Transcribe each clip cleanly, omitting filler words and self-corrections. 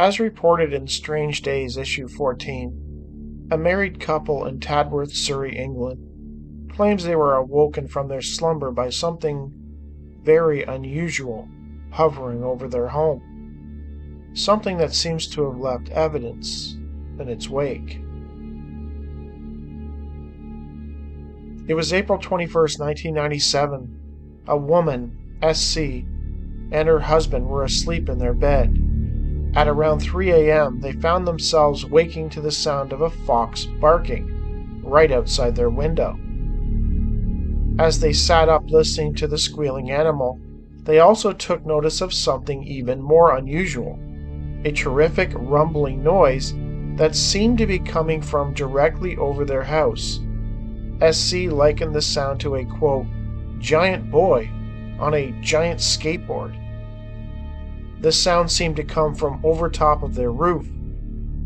As reported in Strange Days, issue 14, a married couple in Tadworth, Surrey, England, claims they were awoken from their slumber by something very unusual hovering over their home, something that seems to have left evidence in its wake. It was April 21st, 1997. A woman, SC, and her husband were asleep in their bed. At around 3 a.m., they found themselves waking to the sound of a fox barking right outside their window. As they sat up listening to the squealing animal, they also took notice of something even more unusual, a terrific rumbling noise that seemed to be coming from directly over their house. SC likened the sound to a, quote, giant boy on a giant skateboard. The sound seemed to come from over top of their roof.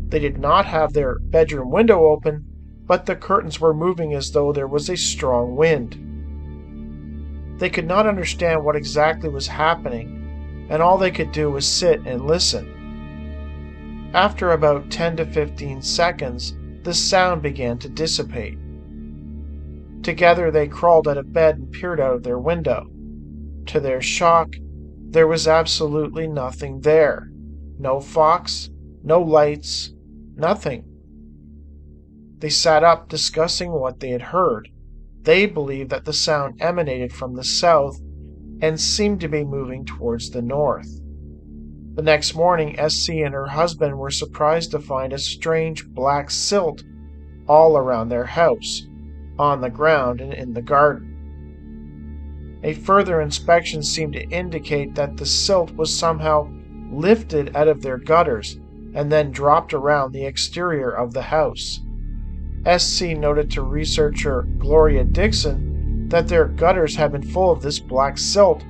They did not have their bedroom window open, but the curtains were moving as though there was a strong wind. They could not understand what exactly was happening, and all they could do was sit and listen. After about 10 to 15 seconds, the sound began to dissipate. Together they crawled out of bed and peered out of their window. To their shock, there was absolutely nothing there. No fox, no lights, nothing. They sat up discussing what they had heard. They believed that the sound emanated from the south and seemed to be moving towards the north. The next morning, SC and her husband were surprised to find a strange black silt all around their house, on the ground and in the garden. A further inspection seemed to indicate that the silt was somehow lifted out of their gutters and then dropped around the exterior of the house. SC noted to researcher Gloria Dixon that their gutters had been full of this black silt,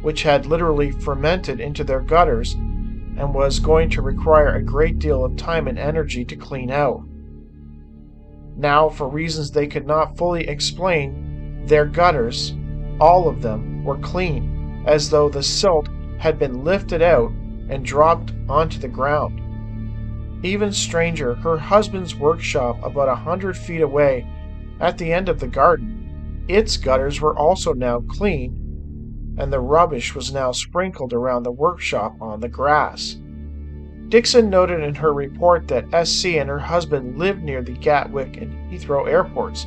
which had literally fermented into their gutters and was going to require a great deal of time and energy to clean out. Now, for reasons they could not fully explain, their gutters, all of them, were clean, as though the silt had been lifted out and dropped onto the ground. Even stranger, her husband's workshop about 100 feet away at the end of the garden, its gutters were also now clean, and the rubbish was now sprinkled around the workshop on the grass. Dixon noted in her report that SC and her husband lived near the Gatwick and Heathrow airports,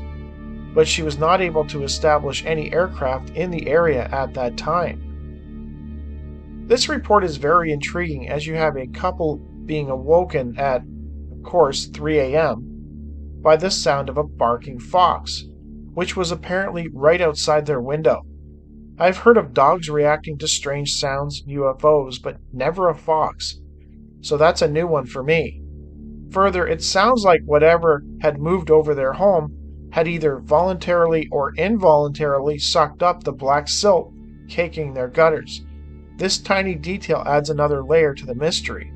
but she was not able to establish any aircraft in the area at that time. This report is very intriguing, as you have a couple being awoken at, of course, 3 a.m. by the sound of a barking fox, which was apparently right outside their window. I've heard of dogs reacting to strange sounds, UFOs, but never a fox. So that's a new one for me. Further, it sounds like whatever had moved over their home had either voluntarily or involuntarily sucked up the black silt caking their gutters. This tiny detail adds another layer to the mystery.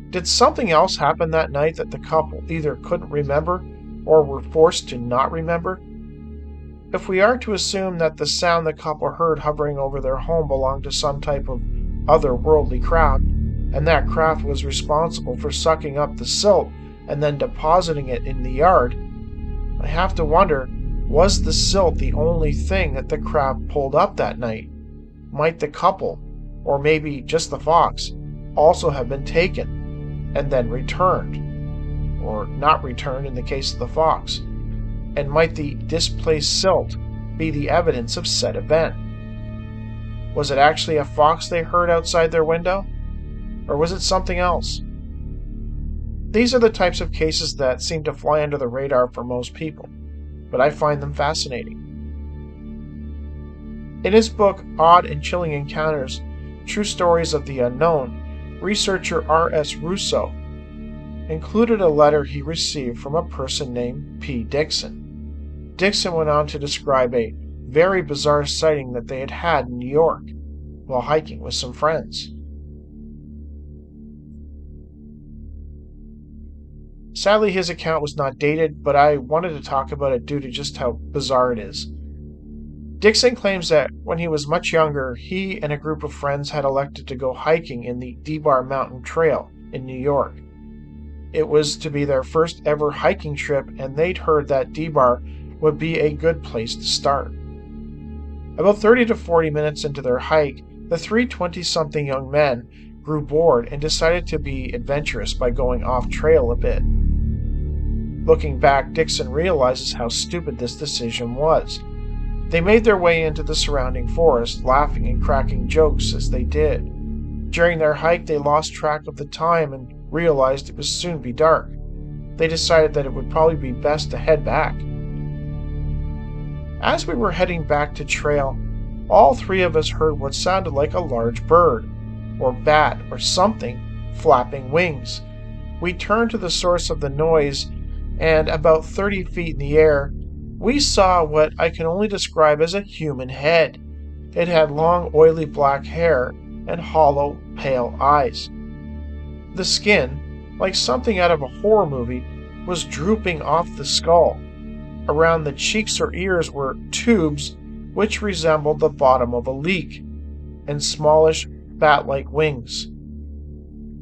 Did something else happen that night that the couple either couldn't remember or were forced to not remember? If we are to assume that the sound the couple heard hovering over their home belonged to some type of otherworldly craft, and that craft was responsible for sucking up the silt and then depositing it in the yard, I have to wonder, was the silt the only thing that the craft pulled up that night? Might the couple, or maybe just the fox, also have been taken and then returned, or not returned in the case of the fox? And might the displaced silt be the evidence of said event? Was it actually a fox they heard outside their window? Or was it something else? These are the types of cases that seem to fly under the radar for most people, but I find them fascinating. In his book, Odd and Chilling Encounters, True Stories of the Unknown, researcher R.S. Russo included a letter he received from a person named P. Dixon. Dixon went on to describe a very bizarre sighting that they had had in New York while hiking with some friends. Sadly, his account was not dated, but I wanted to talk about it due to just how bizarre it is. Dixon claims that when he was much younger, he and a group of friends had elected to go hiking in the D-Bar Mountain Trail in New York. It was to be their first ever hiking trip, and they'd heard that D-Bar would be a good place to start. About 30 to 40 minutes into their hike, the three 20-something young men grew bored and decided to be adventurous by going off trail a bit. Looking back, Dixon realizes how stupid this decision was. They made their way into the surrounding forest, laughing and cracking jokes as they did. During their hike, they lost track of the time and realized it would soon be dark. They decided that it would probably be best to head back. As we were heading back to trail, all three of us heard what sounded like a large bird, or bat, or something, flapping wings. We turned to the source of the noise, and about 30 feet in the air, we saw what I can only describe as a human head. It had long, oily black hair and hollow, pale eyes. The skin, like something out of a horror movie, was drooping off the skull. Around the cheeks or ears were tubes which resembled the bottom of a leak, and smallish, bat-like wings.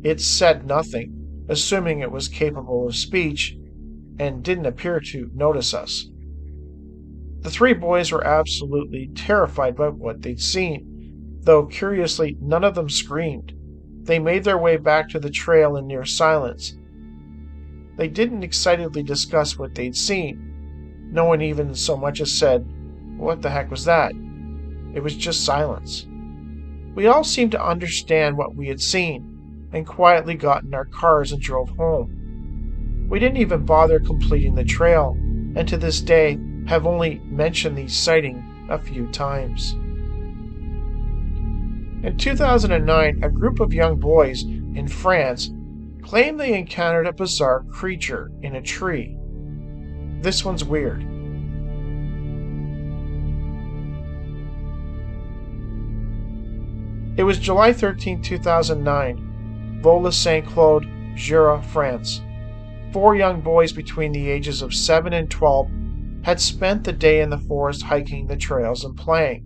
It said nothing, assuming it was capable of speech, and didn't appear to notice us. The three boys were absolutely terrified by what they'd seen, though curiously none of them screamed. They made their way back to the trail in near silence. They didn't excitedly discuss what they'd seen. No one even so much as said, "What the heck was that?" It was just silence. We all seemed to understand what we had seen, and quietly got in our cars and drove home. We didn't even bother completing the trail, and to this day have only mentioned the sighting a few times. In 2009, a group of young boys in France claimed they encountered a bizarre creature in a tree. This one's weird. It was July 13, 2009, Vaux-le-Saint-Claude, Jura, France. 4 young boys between the ages of 7 and 12 had spent the day in the forest hiking the trails and playing.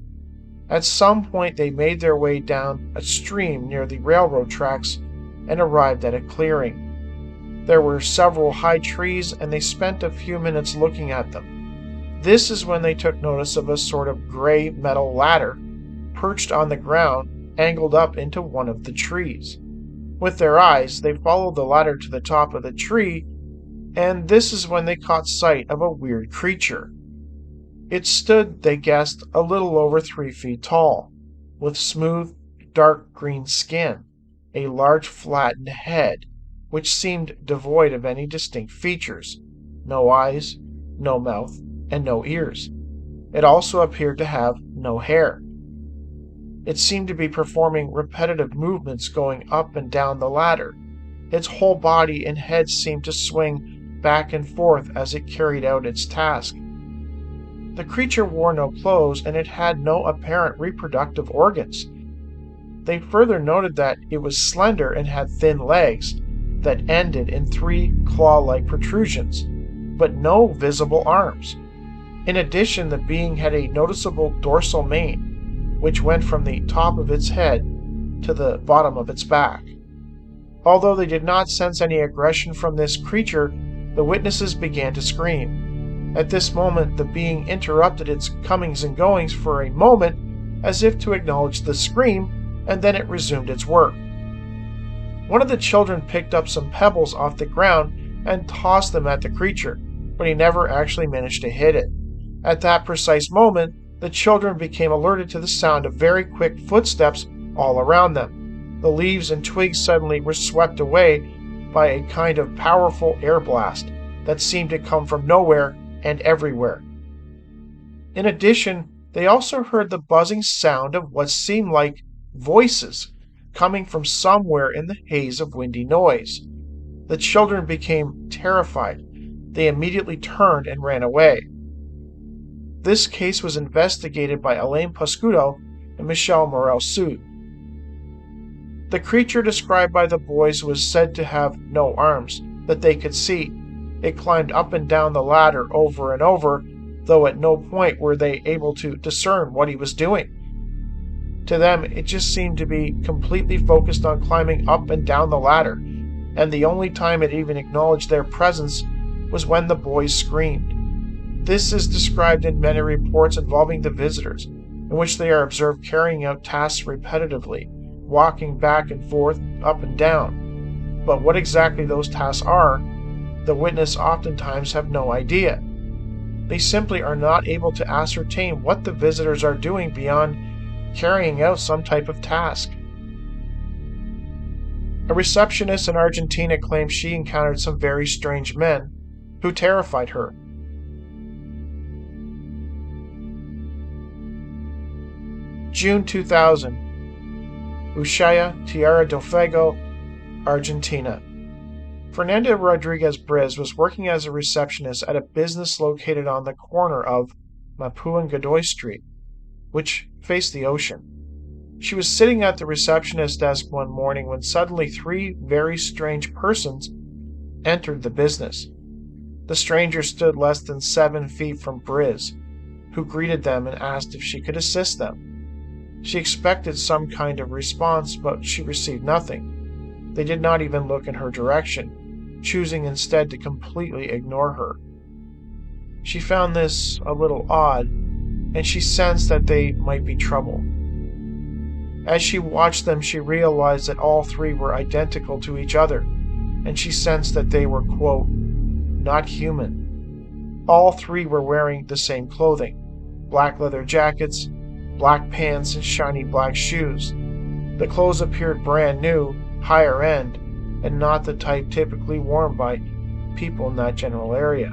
At some point, they made their way down a stream near the railroad tracks and arrived at a clearing. There were several high trees, and they spent a few minutes looking at them. This is when they took notice of a sort of gray metal ladder perched on the ground, angled up into one of the trees. With their eyes, they followed the ladder to the top of the tree, and this is when they caught sight of a weird creature. It stood, they guessed, a little over 3 feet tall, with smooth, dark green skin, a large flattened head, which seemed devoid of any distinct features, no eyes, no mouth, and no ears. It also appeared to have no hair. It seemed to be performing repetitive movements going up and down the ladder. Its whole body and head seemed to swing back and forth as it carried out its task. The creature wore no clothes, and it had no apparent reproductive organs. They further noted that it was slender and had thin legs that ended in 3 claw-like protrusions, but no visible arms. In addition, the being had a noticeable dorsal mane, which went from the top of its head to the bottom of its back. Although they did not sense any aggression from this creature, the witnesses began to scream. At this moment, the being interrupted its comings and goings for a moment, as if to acknowledge the scream, and then it resumed its work. One of the children picked up some pebbles off the ground and tossed them at the creature, but he never actually managed to hit it. At that precise moment, the children became alerted to the sound of very quick footsteps all around them. The leaves and twigs suddenly were swept away by a kind of powerful air blast that seemed to come from nowhere and everywhere. In addition, they also heard the buzzing sound of what seemed like voices coming from somewhere in the haze of windy noise. The children became terrified. They immediately turned and ran away. This case was investigated by Alain Pascudo and Michel Morel-Sud. The creature described by the boys was said to have no arms that they could see. It climbed up and down the ladder over and over, though at no point were they able to discern what he was doing. To them, it just seemed to be completely focused on climbing up and down the ladder, and the only time it even acknowledged their presence was when the boys screamed. This is described in many reports involving the visitors, in which they are observed carrying out tasks repetitively, walking back and forth, up and down. But what exactly those tasks are, the witness oftentimes have no idea. They simply are not able to ascertain what the visitors are doing beyond carrying out some type of task. A receptionist in Argentina claims she encountered some very strange men who terrified her. June 2000, Ushuaia, Tierra del Fuego, Argentina. Fernanda Rodriguez Briz was working as a receptionist at a business located on the corner of Mapu and Godoy Street, which faced the ocean. She was sitting at the receptionist desk one morning when suddenly 3 very strange persons entered the business. The strangers stood less than 7 feet from Briz, who greeted them and asked if she could assist them. She expected some kind of response, but she received nothing. They did not even look in her direction, choosing instead to completely ignore her. She found this a little odd, and she sensed that they might be trouble. As she watched them, she realized that all 3 were identical to each other, and she sensed that they were, quote, not human. All 3 were wearing the same clothing: black leather jackets, black pants, and shiny black shoes. The clothes appeared brand new, higher end, and not the type typically worn by people in that general area.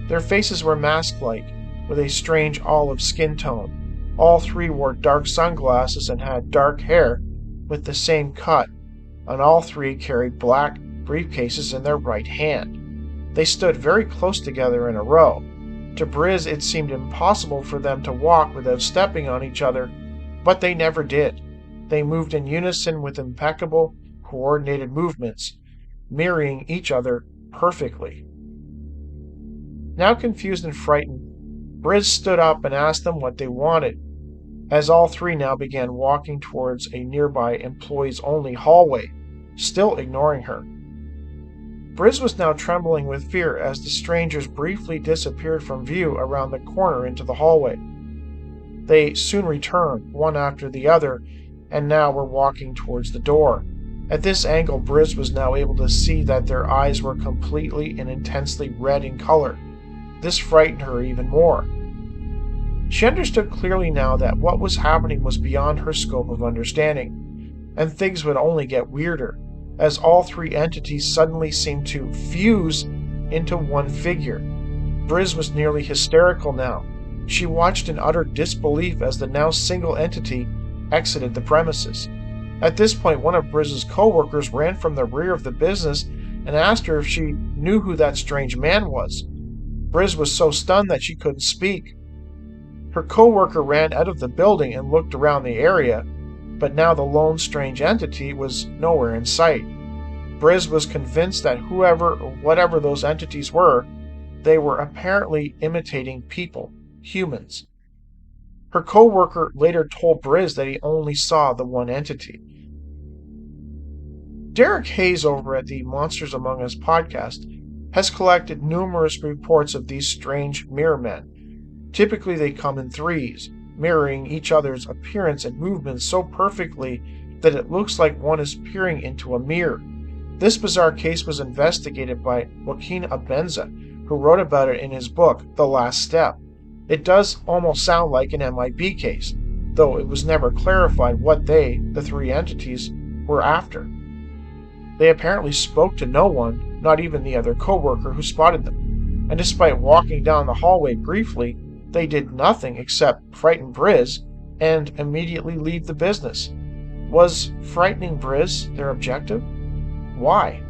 Their faces were mask-like, with a strange olive skin tone. All 3 wore dark sunglasses and had dark hair with the same cut, and all 3 carried black briefcases in their right hand. They stood very close together in a row. To Briz, it seemed impossible for them to walk without stepping on each other, but they never did. They moved in unison with impeccable, coordinated movements, mirroring each other perfectly. Now confused and frightened, Briz stood up and asked them what they wanted, as all 3 now began walking towards a nearby employees-only hallway, still ignoring her. Briz was now trembling with fear as the strangers briefly disappeared from view around the corner into the hallway. They soon returned, one after the other, and now were walking towards the door. At this angle, Briz was now able to see that their eyes were completely and intensely red in color. This frightened her even more. She understood clearly now that what was happening was beyond her scope of understanding, and things would only get weirder, as all 3 entities suddenly seemed to fuse into one figure. Briz was nearly hysterical now. She watched in utter disbelief as the now single entity exited the premises. At this point, one of Briz's co-workers ran from the rear of the business and asked her if she knew who that strange man was. Briz was so stunned that she couldn't speak. Her co-worker ran out of the building and looked around the area, but now the lone strange entity was nowhere in sight. Briz was convinced that whoever or whatever those entities were, they were apparently imitating people, humans. Her co-worker later told Briz that he only saw the one entity. Derek Hayes over at the Monsters Among Us podcast has collected numerous reports of these strange mirror men. Typically they come in 3s, mirroring each other's appearance and movements so perfectly that it looks like one is peering into a mirror. This bizarre case was investigated by Joaquin Abenza, who wrote about it in his book, The Last Step. It does almost sound like an MIB case, though it was never clarified what they, the 3 entities, were after. They apparently spoke to no one, not even the other co-worker who spotted them, and despite walking down the hallway briefly, they did nothing except frighten Briz and immediately leave the business. Was frightening Briz their objective? Why?